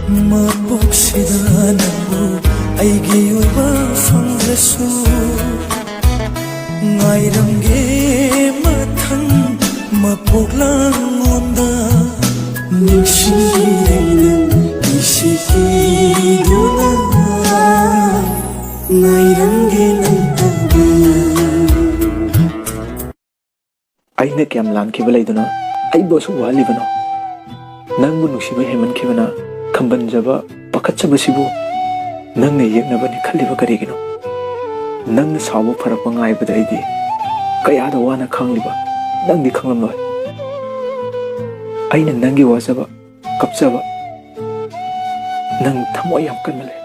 ꯃꯄꯣꯛꯁꯤꯗ ꯅꯪꯕꯨ ꯑꯩꯒꯤ ꯑꯣꯏꯕ ꯐꯪꯂꯁꯨ ꯉꯥꯏꯔꯝꯒꯦ ꯃꯊꯪ ꯃꯄꯣꯛꯂꯥꯡꯉꯣꯟꯗ ꯅꯤꯡꯁꯤꯡꯕꯤꯔꯩꯅ ꯏꯁꯤꯀꯤꯗꯨꯅ ꯉꯥꯏꯔꯝꯒꯦ ꯅꯪꯇꯕꯨ ꯑꯩꯅ ꯀꯌꯥꯝ ꯂꯥꯟꯈꯤꯕ ꯂꯩꯗꯨꯅ ꯑꯩꯕꯨ ꯑꯁꯨꯛ ꯋꯥꯍꯜꯂꯤꯕꯅꯣ? ꯅꯪꯕꯨ ꯅꯨꯡꯁꯤꯕ ꯍꯦꯟꯃꯟꯈꯤꯕꯅ ꯈꯝꯕꯟꯖꯕ ꯄꯥꯈꯠꯆꯕꯁꯤꯕꯨ ꯅꯪꯅ ꯌꯦꯛꯅꯕꯅꯤ ꯈꯜꯂꯤꯕ ꯀꯔꯤꯒꯤꯅꯣ? ꯅꯪꯅ ꯁꯥꯎꯕ ꯐꯔꯛꯄ ꯉꯥꯏꯕꯗ ꯑꯩꯗꯤ ꯀꯌꯥꯗ ꯋꯥꯅ ꯈꯪꯂꯤꯕ ꯅꯪꯗꯤ ꯈꯪꯂꯝꯂꯣꯏ꯫ ꯑꯩꯅ ꯅꯪꯒꯤ ꯋꯥꯖꯕ ꯀꯞꯆꯕ ꯅꯪ ꯊꯃꯣꯏ ꯌꯥꯝ ꯀꯟꯅ ꯂꯩ꯫